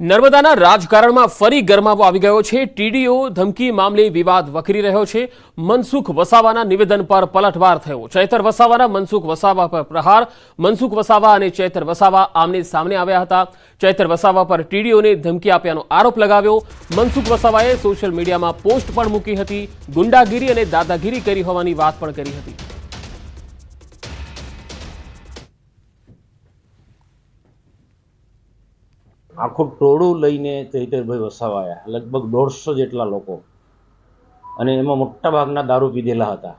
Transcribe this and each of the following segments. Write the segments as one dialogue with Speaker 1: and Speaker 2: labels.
Speaker 1: નર્મદાના રાજકારણમાં ફરી ગરમાવો આવી ગયો છે। ટીડીઓ ધમકી મામલે વિવાદ વકરી રહ્યો છે। મનસુખ વસાવાના નિવેદન પર પલટવાર થયો। ચૈતર વસાવાના મનસુખ વસાવા પર પ્રહાર। મનસુખ વસાવા અને ચૈતર વસાવા આમને સામને આવ્યા હતા। ચૈતર વસાવા પર ટીડીઓને ધમકી આપ્યાનો આરોપ લગાવ્યો। મનસુખ વસાવાએ સોશિયલ મીડિયામાં પોસ્ટ પણ મૂકી હતી। ગુંડાગીરી અને દાદાગીરી કરી હોવાની વાત પણ કરી હતી।
Speaker 2: આખું ટોળું લઈને ચૈતરભાઈ વસાવા આવ્યા, લગભગ 150 જેટલા લોકો, અને એમાં મોટા ભાગના દારૂ પીધેલા હતા,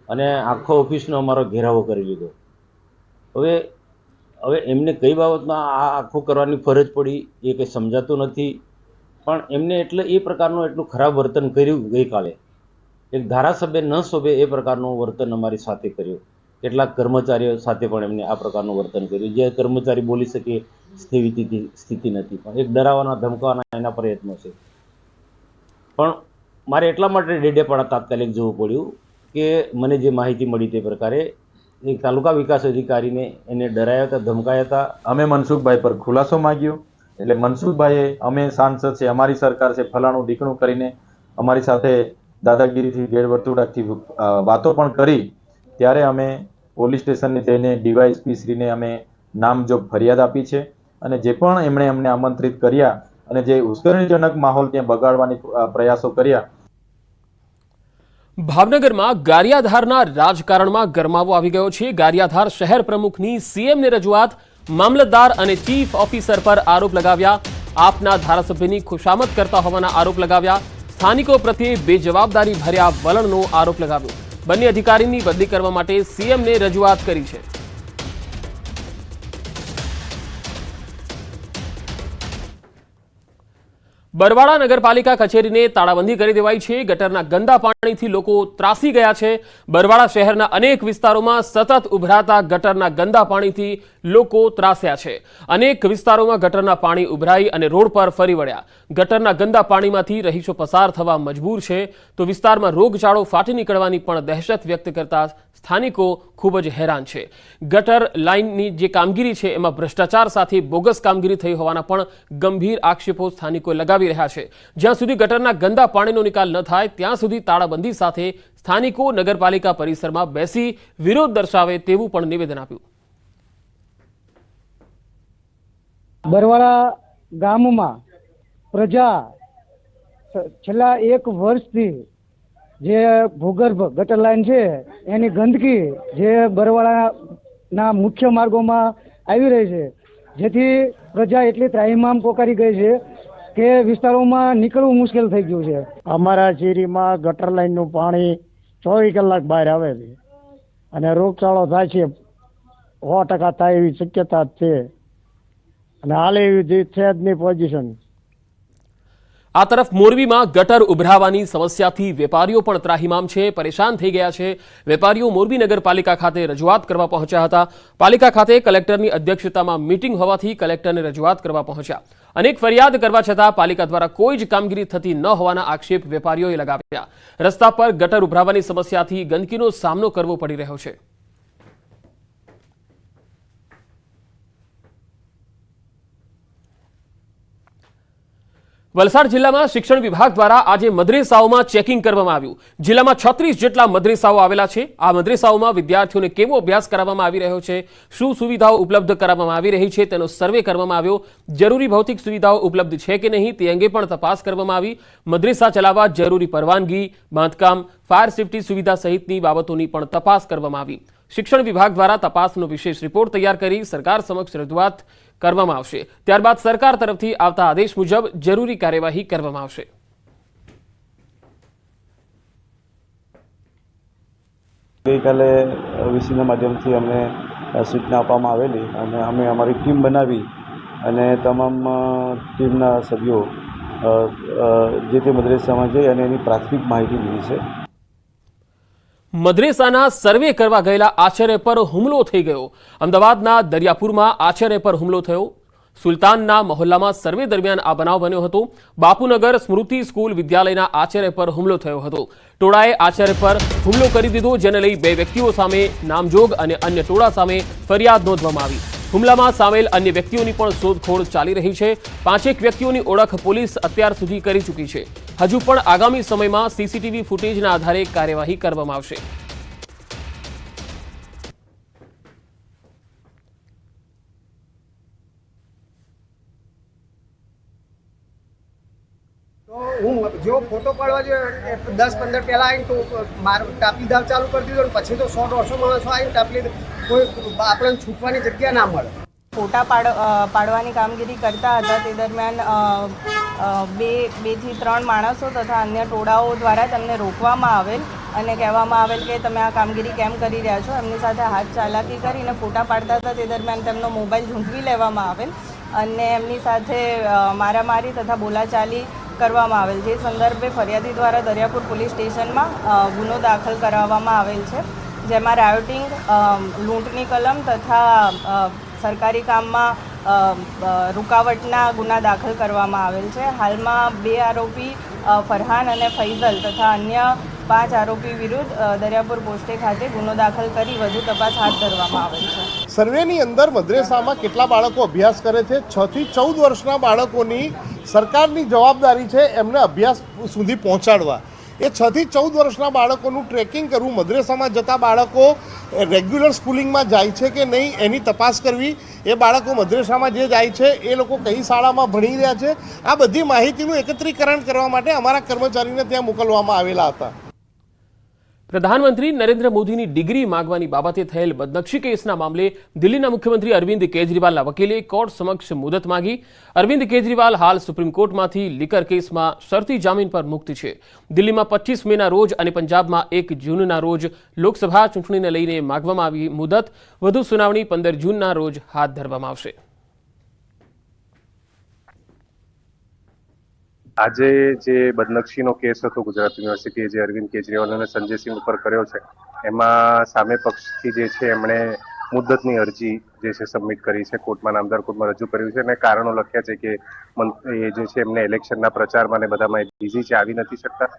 Speaker 2: અને આખો ઓફિસનો અમારો ઘેરાવો કરી લીધો। હવે એમને કઈ બાબતમાં આ આખું કરવાની ફરજ પડી એ કંઈ સમજાતું નથી, પણ એમને એટલે એ પ્રકારનું એટલું ખરાબ વર્તન કર્યું। ગઈકાલે એક ધારાસભ્ય ન શોભે એ પ્રકારનું વર્તન અમારી સાથે કર્યું। કેટલાક કર્મચારીઓ સાથે પણ એમને આ પ્રકારનું વર્તન કર્યું, જે કર્મચારી બોલી શકે સ્થિતિ નથી, પણ એક ડરાવવાના ધમકાવવાના એના પ્રયત્નો છે। પણ મારે એટલા માટે ડેડેપાડા તાત્કાલિક જવું પડ્યું કે મને જે માહિતી મળી તે પ્રકારે એક તાલુકા વિકાસ અધિકારીને એને ડરાયા હતા, ધમકાયા હતા।
Speaker 3: અમે મનસુખભાઈ પર ખુલાસો માંગ્યો, એટલે મનસુખભાઈએ અમે સાંસદ છે, અમારી સરકાર છે, ફલાણું ઢીકણું કરીને અમારી સાથે દાદાગીરીથી ગેરવર્તુળાથી વાતો પણ કરી। ત્યારે અમે પોલીસ સ્ટેશનને જઈને ડીવાયએસપી શ્રીને અમે નામજોગ ફરિયાદ આપી છે, અને જે પણ એમણે અમને આમંત્રિત કર્યા અને જે ઉશ્કેરણીજનક માહોલ ત્યાં બગાડવાની પ્રયાસો કર્યા।
Speaker 1: ભાવનગરમાં ગારિયાધારના રાજકારણમાં ગરમાવો આવી ગયો છે। ગારિયાધાર શહેર પ્રમુખની સીએમને રજૂઆત, મામલતદાર અને ચીફ ઓફિસર પર આરોપ લગાવ્યા। આપના ધારાસભ્યની ખુશામત કરતા હોવાના આરોપ લગાવ્યા। સ્થાનિકો પ્રત્યે બેજવાબદારી ભર્યા વલણનો આરોપ લગાવ્યો। બંને અધિકારીની બદલી કરવા માટે સીએમને રજૂઆત કરી છે। બરવાડા નગરપાલિકા કચેરીને તાળાબંધી કરી દેવાઈ છે। ગટરના ગંદા પાણીથી લોકો ત્રાસી ગયા છે। બરવાડા શહેરના અનેક વિસ્તારોમાં સતત ઉભરાતા ગટરના ગંદા પાણીથી લોકો ત્રાસ્યા છે। અનેક વિસ્તારોમાં ગટરના પાણી ઉભરાઈ અને રોડ પર ફરી વળ્યા। ગટરના ગંદા પાણીમાંથી રહીશો પસાર થવા મજબૂર છે, તો વિસ્તારમાં રોગચાળો ફાટી નીકળવાની પણ દહેશત વ્યક્ત કરતા સ્થાનિકો ખૂબ જ હેરાન છે। ગટર લાઇનની જે કામગીરી છે એમાં ભ્રષ્ટાચાર સાથે બોગસ કામગીરી થઈ હોવાના પણ ગંભીર આક્ષેપો સ્થાનિકો લગાવી રહ્યા છે। જ્યાં સુધી ગટરના ગંદા પાણીનો નિકાલ ન થાય ત્યાં સુધી તાળાબંધી સાથે સ્થાનિકો નગરપાલિકા પરિસરમાં બેસી વિરોધ દર્શાવે તેવું પણ નિવેદન આપ્યું।
Speaker 4: બરવાડા ગામમાં પ્રજા છેલ્લા 1 વર્ષથી જે ભૂગર્ભ ગટર લાઈન છે એની ગંદકી જે બરવાડાના મુખ્ય માર્ગોમાં આવી રહી છે, જેથી પ્રજા એટલી ત્રાહિમામ પોકારી ગઈ છે કે વિસ્તારોમાં નીકળવું મુશ્કેલ થઈ ગયું છે।
Speaker 5: અમારા શેરીમાં ગટર લાઈનનું પાણી 24 કલાક બહાર આવે છે, અને રોગચાળો થાય છે 100% થાય એવી શક્યતા છે, અને હાલ એવી છે જ નહીં પોઝિશન।
Speaker 1: આ તરફ મોરબીમાં ગટર ઉભરાવાની સમસ્યાથી વેપારીઓ પણ ત્રાહિમામ છે, પરેશાન થઈ ગયા છે। વેપારીઓ મોરબી નગરપાલિકા ખાતે રજૂઆત કરવા પહોંચ્યા હતા। પાલિકા ખાતે કલેક્ટરની અધ્યક્ષતામાં મીટિંગ હોવાથી કલેક્ટરને રજૂઆત કરવા પહોંચ્યા। અનેક ફરિયાદ કરવા છતાં પાલિકા દ્વારા કોઈ જ કામગીરી થતી ન હોવાના આક્ષેપ વેપારીઓએ લગાવ્યા। રસ્તા પર ગટર ઉભરાવાની સમસ્યાથી ગંદકીનો સામનો કરવો પડી રહ્યો છે। વલસાડ જિલ્લામાં શિક્ષણ વિભાગ દ્વારા આજે મદ્રેસાઓમાં ચેકિંગ કરવામાં આવ્યું। જિલ્લામાં 36 જેટલા મદ્રેસાઓ આવેલા છે। આ મદ્રેસાઓમાં વિદ્યાર્થીઓને કેવો અભ્યાસ કરાવવામાં આવી રહ્યો છે, શું સુવિધાઓ ઉપલબ્ધ કરાવવામાં આવી રહી છે તેનો સર્વે કરવામાં આવ્યો। જરૂરી ભૌતિક સુવિધાઓ ઉપલબ્ધ છે કે નહીં તે અંગે પણ તપાસ કરવામાં આવી। મદ્રેસા ચલાવવા જરૂરી પરવાનગી, બાંધકામ, ફાયર સેફટી સુવિધા સહિતની બાબતોની પણ તપાસ કરવામાં આવી। શિક્ષણ વિભાગ દ્વારા તપાસનો વિશેષ રિપોર્ટ તૈયાર કરી સરકાર સમક્ષ રજૂઆત કરવામાં આવશે। ત્યારબાદ સરકાર તરફથી આવતા આદેશ મુજબ જરૂરી કાર્યવાહી કરવામાં આવશે।
Speaker 6: ગઈકાલે વીસીના માધ્યમથી અમને સૂચના આપવામાં આવેલી, અને અમે અમારી ટીમ બનાવી અને તમામ ટીમના સભ્યો જે તે મદ્રેસામાં જઈ અને એની પ્રાથમિક માહિતી લીધી છે।
Speaker 1: મદ્રેસાના સર્વે કરવા ગયેલા આચાર્ય પર હુમલો થઈ ગયો। અમદાવાદના દરિયાપુરમાં આચાર્ય પર હુમલો થયો। સુલતાનના મહોલ્લામાં સર્વે દરમિયાન આ બનાવ બન્યો હતો। બાપુનગર સ્મૃતિ સ્કૂલ વિદ્યાલયના આચાર્ય પર હુમલો થયો હતો। ટોળાએ આચાર્ય પર હુમલો કરી દીધો, જેને લઈ 2 વ્યક્તિઓ સામે નામજોગ અને અન્ય ટોળા સામે ફરિયાદ નોંધવામાં આવી। હુમલામાં સામેલ અન્ય વ્યક્તિઓની પણ શોધખોળ ચાલી રહી છે. 5 વ્યક્તિઓની ઓળખ પોલીસ અત્યાર સુધી કરી ચૂકી છે. હજુ પણ આગામી સમયમાં સીસીટીવી ફૂટેજના આધારે કાર્યવાહી કરવામાં આવશે.
Speaker 7: તો હું જો ફોટો પાડવા જોઈએ 10-15 પહેલાં આવીને તો મારું ટાપલી દાવ ચાલુ કરી દીધો, પછી તો 100-150 માણસો આવીને ટાપલી કોઈ આપણને છૂટવાની જગ્યા ના મળે.
Speaker 8: ફોટા પાડવાની કામગીરી કરતા હતા તે દરમિયાન 2 થી 3 માણસો તથા અન્ય ટોળાઓ દ્વારા તેમને રોકવામાં આવેલ અને કહેવામાં આવેલ કે તમે આ કામગીરી કેમ કરી રહ્યા છો. એમની સાથે હાથ ચાલાકી કરીને ફોટા પાડતા હતા તે દરમિયાન તેમનો મોબાઈલ ઝૂંટવી લેવામાં આવેલ અને એમની સાથે મારામારી તથા બોલાચાલી કરવામાં આવેલ. જે સંદર્ભે ફરિયાદી દ્વારા દરિયાપુર પોલીસ સ્ટેશનમાં ગુનો દાખલ કરાવવામાં આવેલ છે, જેમાં રાયોટિંગ, લૂંટની કલમ તથા સરકારી કામમાં રૂકાવટના ગુના દાખલ કરવામાં આવેલ છે. હાલમાં 2 આરોપી ફરહાન અને ફૈઝલ તથા અન્ય 5 આરોપી વિરુદ્ધ દરિયાપુર પોસ્ટે ખાતે ગુનો દાખલ કરી વધુ તપાસ હાથ ધરવામાં આવેલ છે.
Speaker 9: સર્વેની અંદર મદ્રેસામાં કેટલા બાળકો અભ્યાસ કરે છે? 6 થી 14 વર્ષના બાળકોની સરકારની જવાબદારી છે એમને અભ્યાસ સુધી પહોંચાડવા. એ 6 થી 14 વર્ષના બાળકોનું ટ્રેકિંગ કરવું, મદ્રેસામાં જતા બાળકો રેગ્યુલર સ્કૂલિંગમાં જાય છે કે નહીં એની તપાસ કરવી, એ બાળકો મદ્રેસામાં જે જાય છે એ લોકો કઈ શાળામાં ભણી રહ્યા છે, આ બધી માહિતીનું એકત્રીકરણ કરવા માટે અમારા કર્મચારીને ત્યાં મોકલવામાં આવેલા હતા.
Speaker 1: પ્રધાનમંત્રી નરેન્દ્ર મોદીની ડિગ્રી માંગવાની બાબતે થયેલ બદનક્ષી કેસના મામલે દિલ્હીના મુખ્યમંત્રી અરવિંદ કેજરીવાલના વકીલે કોર્ટ સમક્ષ મુદત માંગી. અરવિંદ કેજરીવાલ હાલ સુપ્રીમ કોર્ટમાંથી લીકર કેસમાં શરતી જામીન પર મુક્ત છે. દિલ્હીમાં 25 મેના રોજ અને પંજાબમાં 1 જૂનના રોજ લોકસભા ચૂંટણીને લઈને માંગવામાં આવી મુદત. વધુ સુનાવણી 15 જૂનના રોજ હાથ ધરવામાં આવશે.
Speaker 10: આજે જે બદનક્ષીનો કેસ હતો ગુજરાત યુનિવર્સિટીએ જે અરવિંદ કેજરીવાલ અને સંજયસિંહ ઉપર કર્યો છે, એમાં સામે પક્ષથી જે છે એમણે મુદ્દતની અરજી જે છે સબમિટ કરી છે, કોર્ટમાં નામદાર કોર્ટમાં રજૂ કર્યું છે અને કારણો લખ્યા છે કે એ જે છે એમને ઇલેક્શનના પ્રચારમાં ને બધામાં બિઝી છે, આવી નથી શકતા.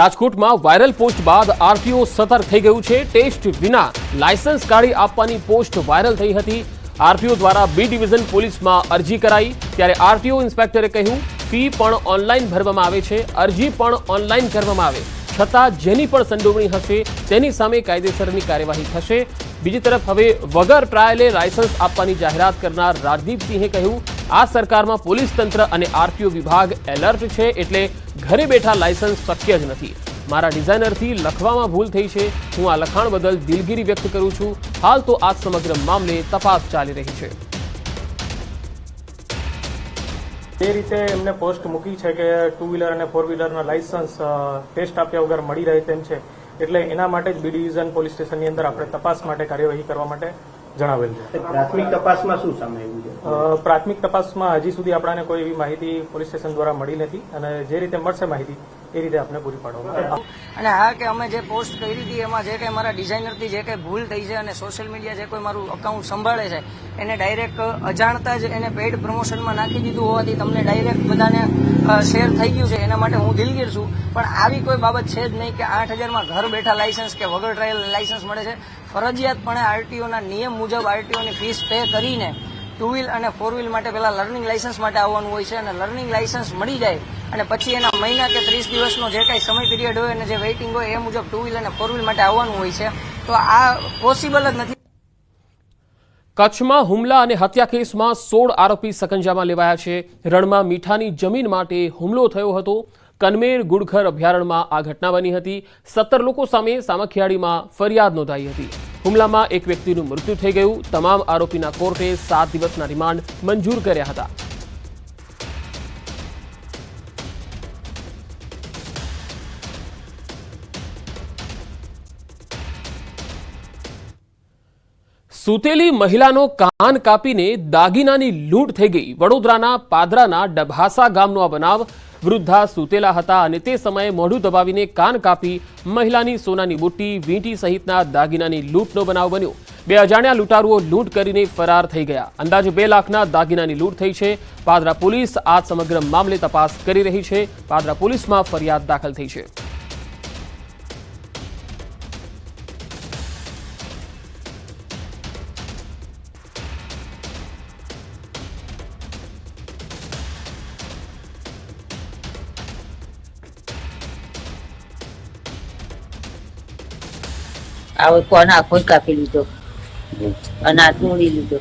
Speaker 1: રાજકોટમાં વાયરલ પોસ્ટ બાદ આરટીઓ સતર્ક થઈ ગયું છે. ટેસ્ટ વિના લાયસન્સ કાઢી આપવાની પોસ્ટ વાયરલ થઈ હતી. આરટીઓ દ્વારા બી ડિવિઝન પોલીસમાં અરજી કરાઈ ત્યારે આરટીઓ ઇન્સ્પેક્ટરે કહ્યું ફી પણ ઓનલાઈન ભરવામાં આવે છે, અરજી પણ ઓનલાઈન કરવામાં આવે, છતાં જેની પણ સંડોવણી હશે તેની સામે કાયદેસરની કાર્યવાહી થશે. બીજી તરફ હવે વગર ટ્રાયલે લાયસન્સ આપવાની જાહેરાત કરનાર રાજદીપસિંહે કહ્યું આ સરકારમાં પોલીસ તંત્ર અને આરટીઓ વિભાગ એલર્ટ છે, એટલે ઘરે બેઠા લાયસન્સ શક્ય જ નથી. મારા ડિઝાઇનરથી લખવામાં ભૂલ થઈ છે, હું આ લખાણ બદલ દિલગીરી વ્યક્ત કરું છું. હાલ તો આ સમગ્ર મામલે તપાસ ચાલી રહી છે.
Speaker 11: એ રીતે એમને પોસ્ટ મૂકી છે કે 2 વ્હીલર અને 4 વ્હીલરના લાયસન્સ ટેસ્ટ આપ્યા વગર મળી રહે તેમ છે, એટલે એના માટે જ બી ડિવિઝન પોલીસ સ્ટેશનની અંદર આપણે તપાસ માટે કાર્યવાહી કરવા માટે જણાવેલ છે.
Speaker 7: પ્રાથમિક તપાસમાં શું સામે આવ્યું છે?
Speaker 11: પ્રાથમિક તપાસમાં હજી સુધી આપણને કોઈ એવી માહિતી પોલીસ સ્ટેશન દ્વારા મળી નથી અને જે રીતે મળશે માહિતી એ રીતે આપણે પૂરી પાડવામાં.
Speaker 8: અને હા કે અમે જે પોસ્ટ કરી હતી એમાં જે કંઈ મારા ડિઝાઇનરથી જે કંઈ ભૂલ થઈ છે અને સોશિયલ મીડિયા જે કોઈ મારું અકાઉન્ટ સંભાળે છે એને ડાયરેક્ટ અજાણતા જ એને પેઇડ પ્રમોશનમાં નાખી દીધું હોવાથી તમને ડાયરેક્ટ બધાને શેર થઈ ગયું છે. એના માટે હું દિલગીર છું, પણ આવી કોઈ બાબત છે જ નહીં કે 8,000માં ઘર બેઠા લાયસન્સ કે વગર ટ્રાયલ લાયસન્સ મળે છે. ફરજિયાતપણે આરટીઓના નિયમ મુજબ આરટીઓની ફીસ પે કરીને 2 વ્હીલ અને 4 વ્હીલ માટે પહેલા લર્નિંગ લાયસન્સ માટે આવવાનું હોય છે અને લર્નિંગ લાયસન્સ મળી જાય અને પછી એના મહિના કે 30 દિવસનો જે કાંઈ સમય પીરિયડ હોય અને જે વેઇટિંગ હોય એ મુજબ 2 વ્હીલ અને 4 વ્હીલ માટે આવવાનું હોય છે. તો આ પોસિબલ જ નથી.
Speaker 1: કચ્છમાં હુમલા અને હત્યા કેસમાં 16 આરોપી સકંજામાં લેવાયા છે. રણમાં મીઠાની જમીન માટે હુમલો થયો હતો. કનમેર ગુડખર અભયારણ્યમાં આ ઘટના બની હતી. 17 લોકો સામે સામખિયાળીમાં ફરિયાદ નોંધાઈ હતી. હુમલામાં એક વ્યક્તિનું મૃત્યુ થઈ ગયું. તમામ આરોપીના કોર્ટે 7 દિવસના રિમાન્ડ મંજૂર કર્યા હતા. સૂતેલી મહિલાનો કાન કાપીને દાગીનાની લૂંટ થઈ ગઈ. વડોદરાના પાદરાના ડભાસા ગામનો આ બનાવ. વૃદ્ધા સૂતેલા હતા અને તે સમયે મોઢું દબાવીને કાન કાપી મહિલાની સોનાની બુટ્ટી, વીંટી સહિતના દાગીનાની લૂંટનો બનાવ બન્યો. 2 અજાણ્યા લૂંટારુઓ લૂંટ કરીને ફરાર થઈ ગયા. અંદાજે 2 લાખના દાગીનાની લૂંટ થઈ છે. પાદરા પોલીસ આ સમગ્ર મામલે તપાસ કરી રહી છે. પાદરા પોલીસમાં ફરિયાદ દાખલ થઈ છે.
Speaker 12: આ કોણ આખો જ કાપી લીધો અને આ તોડી લીધો.